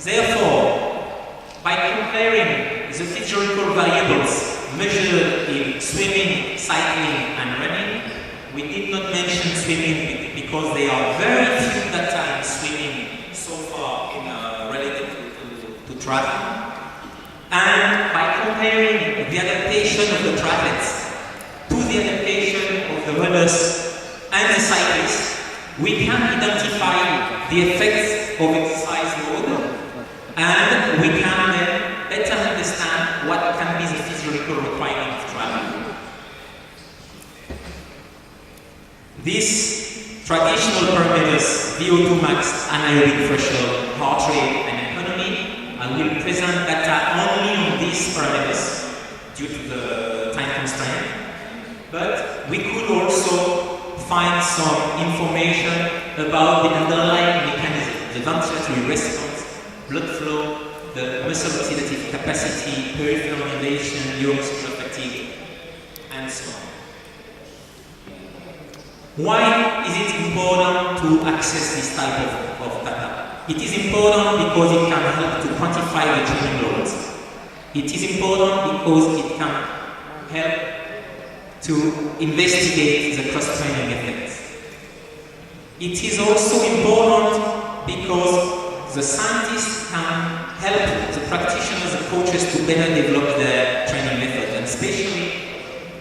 Therefore, by comparing the physiological variables measured in swimming, cycling, and running, we did not mention swimming because there are very few data in swimming so far related to triathlon. And by comparing the adaptation of the triathletes to the adaptation of the runners and the cyclists, we can identify the effects of exercise load, and we can then better understand what can be the physiological requirement of triathlon. These traditional parameters, VO2 max, anaerobic pressure, heart rate, and economy, I will present data only on these parameters due to the time constraint, but we could also find some information about the underlying mechanism, the ventilatory response, blood flow, the muscle oxidative capacity, peripheral innervation, neuromuscular fatigue, and so on. Why is it important to access this type of data? It is important because it can help to quantify the training loads. It is important because it can help to investigate the cross-training effects. It is also important because the scientists can help the practitioners and coaches to better develop their training methods, and especially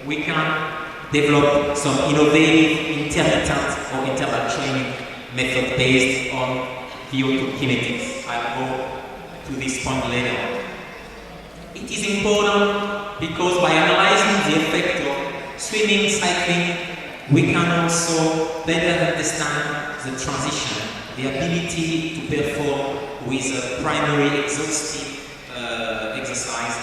we can develop some innovative intermittent or interval training method based on VO2 kinetics. I'll go to this point later. It is important because by analyzing the effect of swimming, cycling, we can also better understand the transition, the ability to perform with a primary exhaustive exercise,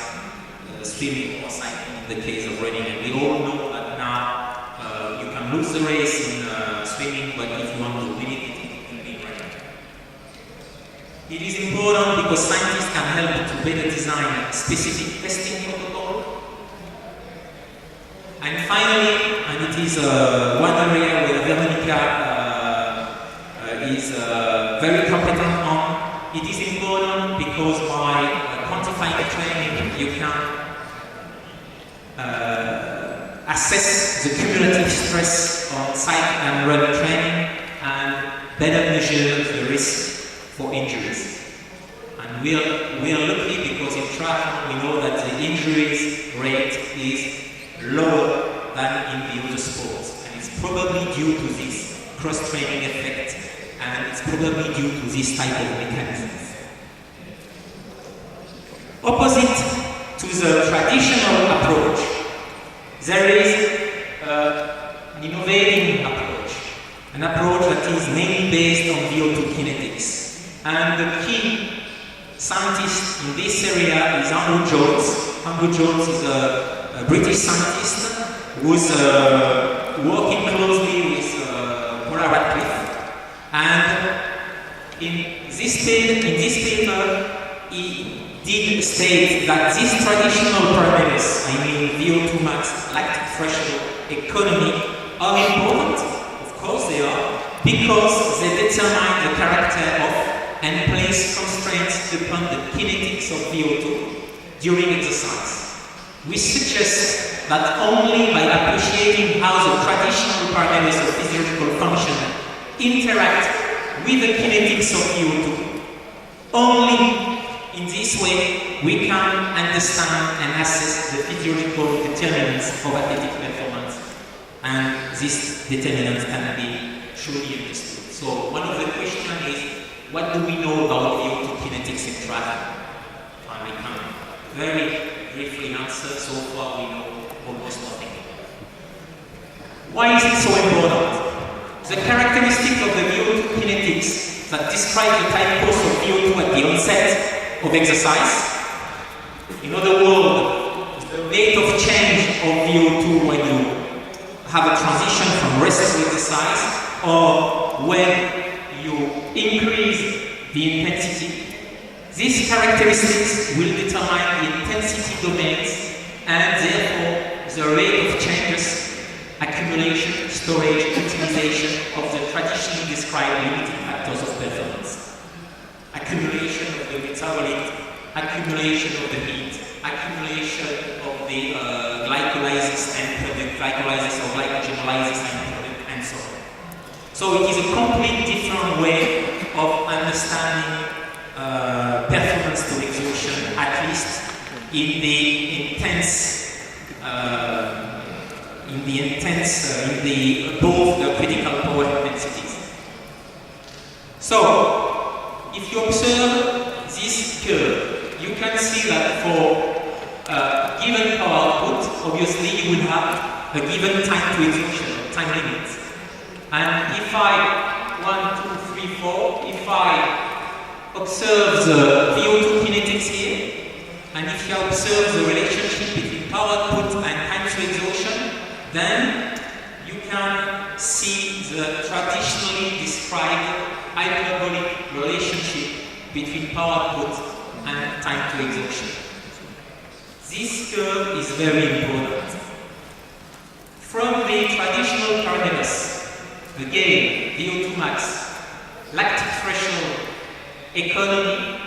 swimming or cycling in the case of running. And we all know that now you can lose the race in swimming, but if you want to win it, it will be running. It is important because scientists can help to better design specific testing protocol. And finally, and it is one area where Veronica is very competent on, it is important because by quantifying training, you can assess the cumulative stress on cycle and run training and better measure the risk for injuries. And we are lucky because in triathlon we know that the injuries rate is lower than in the other sports, and it's probably due to this cross-training effect, and it's probably due to this type of mechanisms. Opposite to the traditional approach, there is an innovating approach, an approach that is mainly based on VO2 kinetics. And the key scientist in this area is Andrew Jones. Andrew Jones is a British scientist who's working closely with Paula Radcliffe. And in this paper, he did state that these traditional parameters, I mean VO2 max, lactic threshold, economy, are important. Of course they are, because they determine the character of and place constraints upon the kinetics of VO2 during exercise. We suggest that only by appreciating how the traditional parameters of physiological function interact with the kinetics of VO2, only in this way we can understand and assess the physiological determinants of athletic performance, and these determinants can be truly understood. So one of the questions is, what do we know about VO2 kinetics in triathlon? And we can very briefly answer. So far we know almost nothing. Why is it so important? The characteristic of the VO2 kinetics that describe the time course of VO2 at the onset of exercise. In other words, the rate of change of VO2 when you have a transition from rest to exercise, or when you increase the intensity. These characteristics will determine the intensity domains and therefore the rate of changes, accumulation, storage, utilization of the traditionally described limiting factors of performance. accumulation of the metabolic, accumulation of the heat, accumulation of the glycolysis end product, glycolysis or glycogenolysis end product, and so on. So it is a complete different way of understanding performance to exhaustion, at least in the above the critical power intensities. So, if you observe this curve, you can see that for a given power output, obviously you will have a given time to exhaustion, time limit. And if I, 1, 2, 3, 4, if I observe the VO2 kinetics here, and if you observe the relationship between power output and time to exhaustion, then you can see the traditionally described hyperbolic relationship between power output and time to exhaustion. This curve is very important. From the traditional parameters, again, VO2 max, lactic threshold, economy,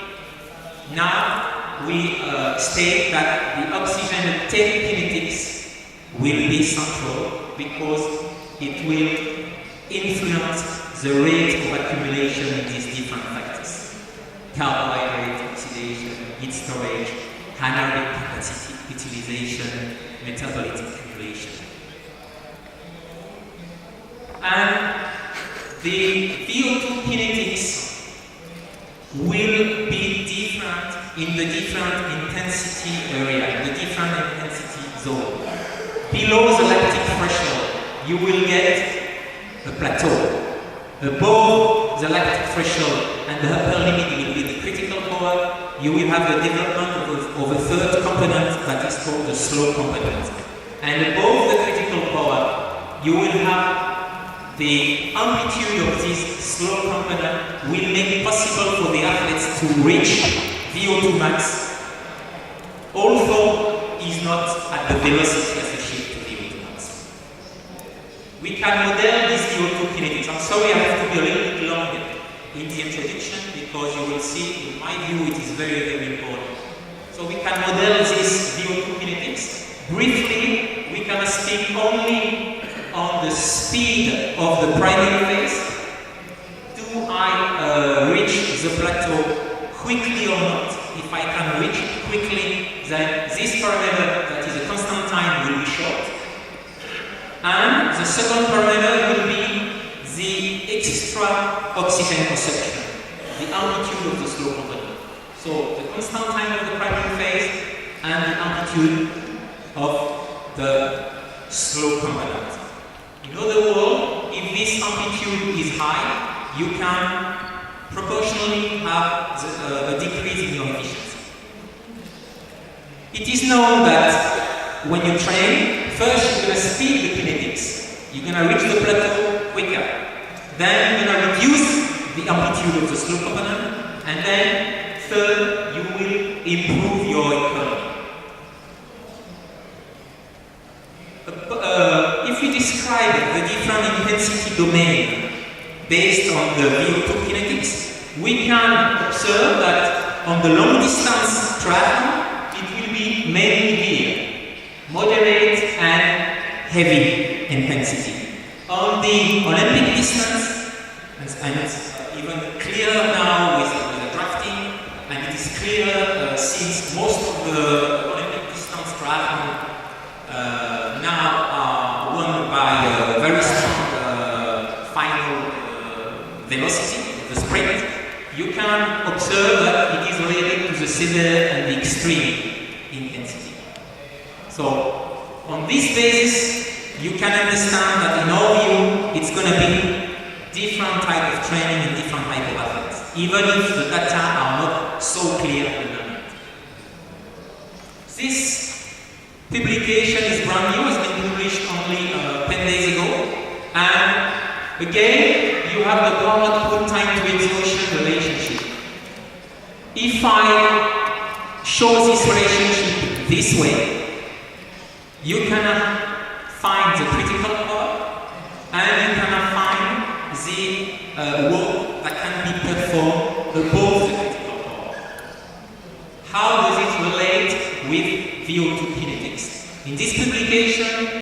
now we state that the oxygen uptake kinetics will be central because it will influence the rate of accumulation in these different factors. Carbohydrate oxidation, heat storage, anaerobic capacity utilization, metabolic accumulation. And the VO2 kinetics will be different in the different intensity area, in the different intensity zone. Below the lactic threshold, you will get a plateau. Above the lactic threshold and the upper limit will be the critical power, you will have the development of a third component that is called the slow component. And above the critical power, you will have the amplitude of this slow component will make it possible for the athletes to reach VO2 max, although is not at the velocity associated to VO2 max. We can model this VO2 kinetics. I'm sorry I have to be a little bit longer in the introduction because you will see, in my view, it is very, very important. So we can model this VO2 kinetics. Briefly, we can speak only on the speed of the primary phase. Do I reach the plateau quickly or not? If I can reach it quickly, then this parameter, that is a constant time, will be short. And the second parameter will be the extra oxygen consumption, the amplitude of the slow component. So the constant time of the primary phase and the amplitude of the slow component. In other words, if this amplitude is high, you can proportionally have a decrease in your efficiency. It is known that when you train, first you're going to speed the kinetics. You're going to reach the plateau quicker. Then you're going to reduce the amplitude of the slow component. And then third, you will improve your economy. If we describe the different intensity domain based on the VO2 kinetics, we can observe that on the long distance triathlon, it will be mainly here, moderate and heavy intensity. On the Olympic distance, and it's even clearer now with the drafting, and it is clear since most of the Olympic distance triathlon now are won by a very strong final velocity, the sprint. You can observe that it is related to the severe and the extreme intensity. So, on this basis, you can understand that in our view, it's going to be different type of training and different type of athletes, even if the data are not so clear at the moment. This publication is brand new, it's been published only 10 days ago, and again, you have the power output time to exhaustion relationship. If I show this relationship this way, you can find the critical power and you can find the work that can be performed above the how does it relate with VO2 kinetics. In this publication,